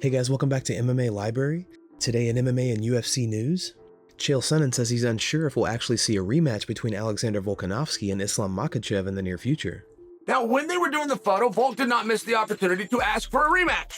Hey guys, welcome back to MMA Library. Today in MMA and UFC news, Chael Sonnen says he's unsure if we'll actually see a rematch between Alexander Volkanovski and Islam Makhachev in the near future. Now, when they were doing the photo, Volk did not miss the opportunity to ask for a rematch.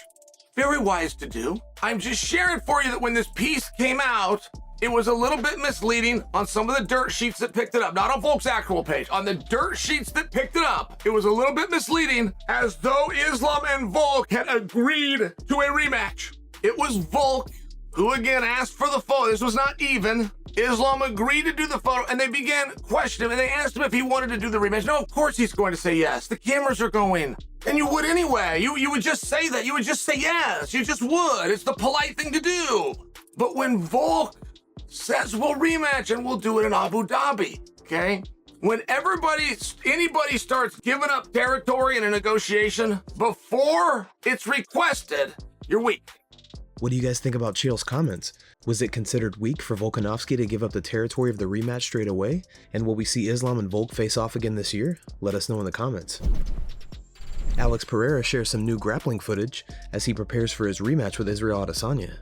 Very wise to do. I'm just sharing for you that when this piece came out, it was a little bit misleading on some of the dirt sheets that picked it up. Not on Volk's actual page. On the dirt sheets that picked it up, it was a little bit misleading, as though Islam and Volk had agreed to a rematch. It was Volk who again asked for the photo. This was not even. Islam agreed to do the photo, and they began questioning him, and they asked him if he wanted to do the rematch. No, of course he's going to say yes. The cameras are going. And you would anyway. You would just say that. You would just say yes. You just would. It's the polite thing to do. But when Volk says we'll rematch and we'll do it in Abu Dhabi, okay? When anybody starts giving up territory in a negotiation before it's requested, you're weak. What do you guys think about Chael's comments? Was it considered weak for Volkanovski to give up the territory of the rematch straight away? And will we see Islam and Volk face off again this year? Let us know in the comments. Alex Pereira shares some new grappling footage as he prepares for his rematch with Israel Adesanya.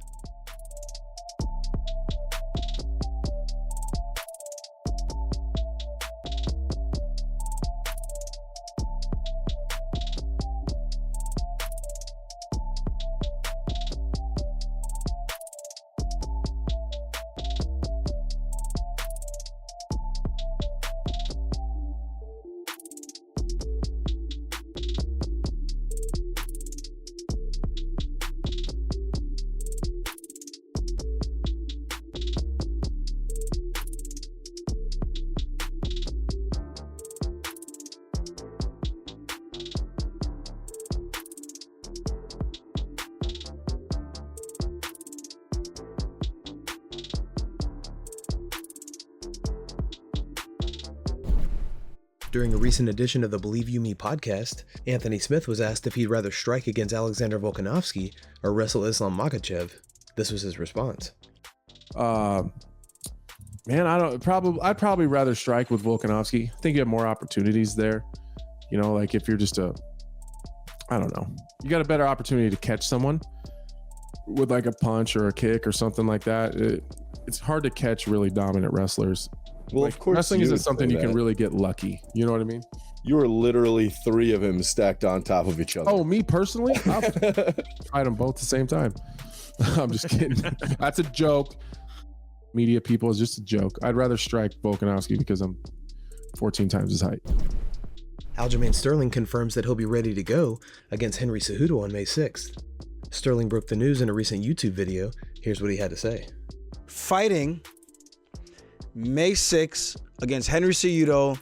During a recent edition of the Believe You Me podcast, Anthony Smith was asked if he'd rather strike against Alexander Volkanovski or wrestle Islam Makhachev. This was his response. Man, I'd probably rather strike with Volkanovski. I think you have more opportunities there. You know, like if you're just I don't know, you got a better opportunity to catch someone with like a punch or a kick or something like that. It's hard to catch really dominant wrestlers. Well, like, of course, wrestling isn't something you can really get lucky. You know what I mean? You were literally three of him stacked on top of each other. Oh, me personally? I'll fight them both at the same time. I'm just kidding. That's a joke. Media people is just a joke. I'd rather strike Volkanovski because I'm 14 times his height. Aljamain Sterling confirms that he'll be ready to go against Henry Cejudo on May 6th. Sterling broke the news in a recent YouTube video. Here's what he had to say. Fighting May 6th against Henry Cejudo.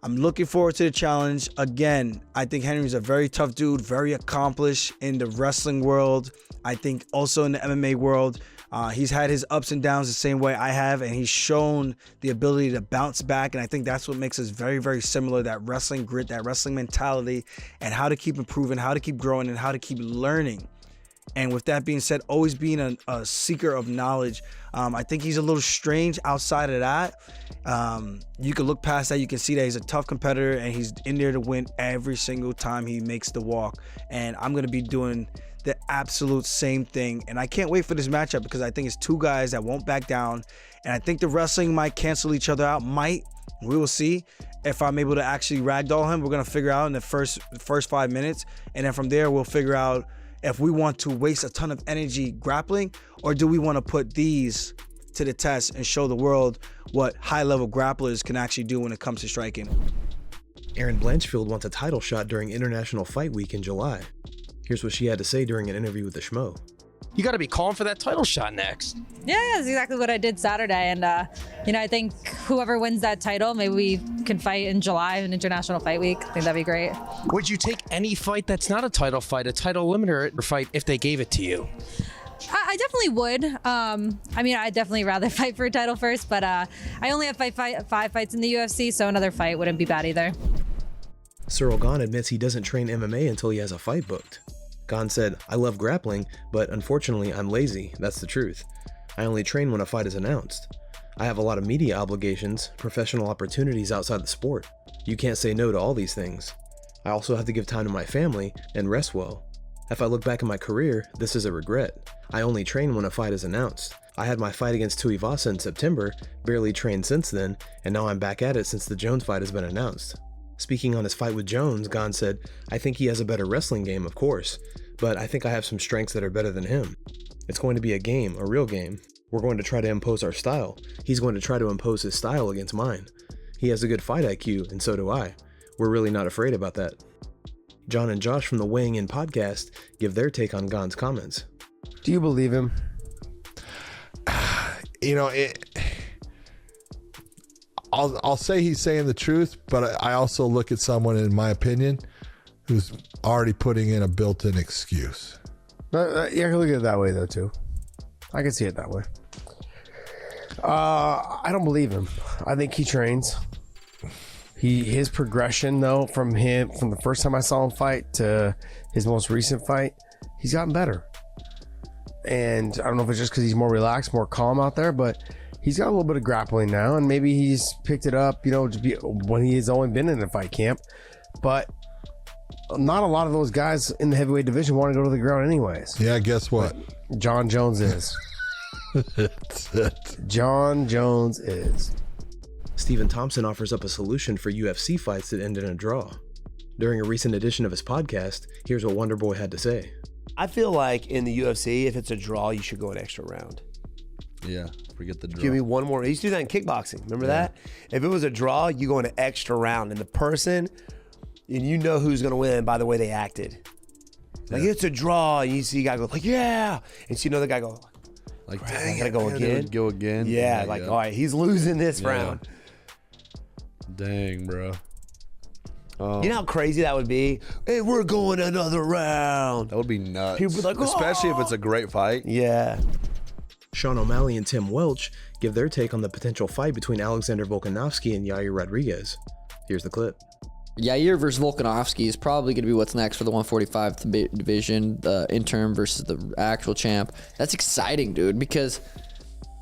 I'm looking forward to the challenge. Again, I think Henry's a very tough dude, very accomplished in the wrestling world. I think also in the MMA world. He's had his ups and downs the same way I have, and he's shown the ability to bounce back. And I think that's what makes us very, very similar, that wrestling grit, that wrestling mentality, and how to keep improving, how to keep growing, and how to keep learning. And with that being said, always being a seeker of knowledge. I think he's a little strange outside of that. You can look past that. You can see that he's a tough competitor and he's in there to win every single time he makes the walk. And I'm going to be doing the absolute same thing. And I can't wait for this matchup because I think it's two guys that won't back down. And I think the wrestling might cancel each other out. We will see. If I'm able to actually ragdoll him, we're going to figure out in the first 5 minutes. And then from there, we'll figure out if we want to waste a ton of energy grappling, or do we want to put these to the test and show the world what high-level grapplers can actually do when it comes to striking. Erin Blanchfield wants a title shot during International Fight Week in July. Here's what she had to say during an interview with the Schmo. You got to be calling for that title shot next. Yeah, that's exactly what I did Saturday. And, I think whoever wins that title, maybe we can fight in July in International Fight Week. I think that'd be great. Would you take any fight that's not a title fight, a title limiter fight, if they gave it to you? I definitely would. I'd definitely rather fight for a title first, but I only have five fights in the UFC, so another fight wouldn't be bad either. Cyril Gane admits he doesn't train MMA until he has a fight booked. Gane said, "I love grappling, but unfortunately I'm lazy, that's the truth. I only train when a fight is announced. I have a lot of media obligations, professional opportunities outside the sport. You can't say no to all these things. I also have to give time to my family and rest well. If I look back at my career, this is a regret. I only train when a fight is announced. I had my fight against Tuivasa in September, barely trained since then, and now I'm back at it since the Jones fight has been announced. Speaking on his fight with Jones, Gane said, I think he has a better wrestling game, of course, but I think I have some strengths that are better than him. It's going to be a game, a real game. We're going to try to impose our style. He's going to try to impose his style against mine. He has a good fight IQ, and so do I. We're really not afraid about that. John and Josh from the Weighing In podcast give their take on Gane's comments. Do you believe him? You know, I'll say he's saying the truth, but I also look at someone, in my opinion, who's already putting in a built-in excuse. Yeah, I can look at it that way though too. I can see it that way. I don't believe him. I think he trains. His progression though, from the first time I saw him fight to his most recent fight, he's gotten better. And I don't know if it's just because he's more relaxed, more calm out there, but he's got a little bit of grappling now, and maybe he's picked it up, you know, when he has only been in a fight camp. But not a lot of those guys in the heavyweight division want to go to the ground anyways. Yeah, guess what? John Jones is. John Jones is. Stephen Thompson offers up a solution for UFC fights that end in a draw. During a recent edition of his podcast, here's what Wonderboy had to say. I feel like in the UFC, if it's a draw, you should go an extra round. Yeah, forget the draw. Give me one more. I used to do that in kickboxing. Remember that? If it was a draw, you go in an extra round. And the person, and you know who's going to win by the way they acted. Like, it's a draw. And you see a guy go, like, yeah. And so you know the guy go, like, dang, I got to go again. Go again. Yeah, like, all right, he's losing this round. Dang, bro. You know how crazy that would be? Hey, we're going another round. That would be nuts. People would be like, especially if it's a great fight. Yeah. Sean O'Malley and Tim Welch give their take on the potential fight between Alexander Volkanovski and Yair Rodriguez. Here's the clip. Yair versus Volkanovski is probably going to be what's next for the 145 division, the interim versus the actual champ. That's exciting, dude, because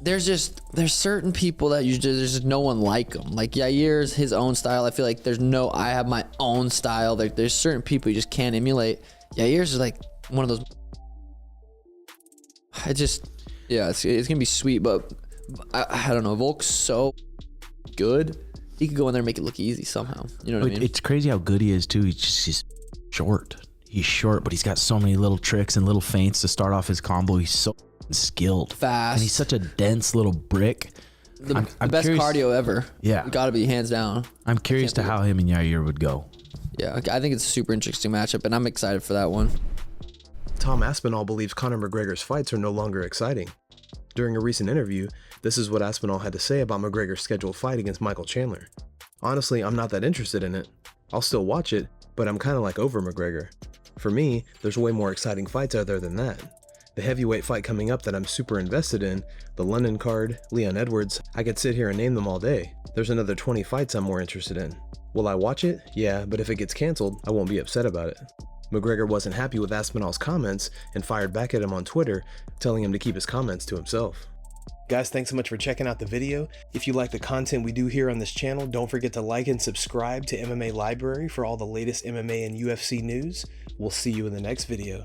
there's certain people that there's just no one like him. Like Yair's his own style. I feel like I have my own style. There's certain people you just can't emulate. Yair's is like one of those. It's gonna be sweet, but I don't know. Volk's so good. He could go in there and make it look easy somehow. You know what I mean? It's crazy how good he is too. He's short. He's short, but he's got so many little tricks and little feints to start off his combo. He's so skilled, fast, and he's such a dense little brick. The best curious, cardio ever. Yeah, got to be hands down. I'm curious to how him and Yair would go. Yeah, I think it's a super interesting matchup, and I'm excited for that one. Tom Aspinall believes Conor McGregor's fights are no longer exciting. During a recent interview, this is what Aspinall had to say about McGregor's scheduled fight against Michael Chandler. Honestly, I'm not that interested in it. I'll still watch it, but I'm kind of like over McGregor. For me, there's way more exciting fights out there than that. The heavyweight fight coming up that I'm super invested in, the London card, Leon Edwards, I could sit here and name them all day. There's another 20 fights I'm more interested in. Will I watch it? Yeah, but if it gets canceled, I won't be upset about it. McGregor wasn't happy with Aspinall's comments and fired back at him on Twitter, telling him to keep his comments to himself. Guys, thanks so much for checking out the video. If you like the content we do here on this channel, don't forget to like and subscribe to MMA Library for all the latest MMA and UFC news. We'll see you in the next video.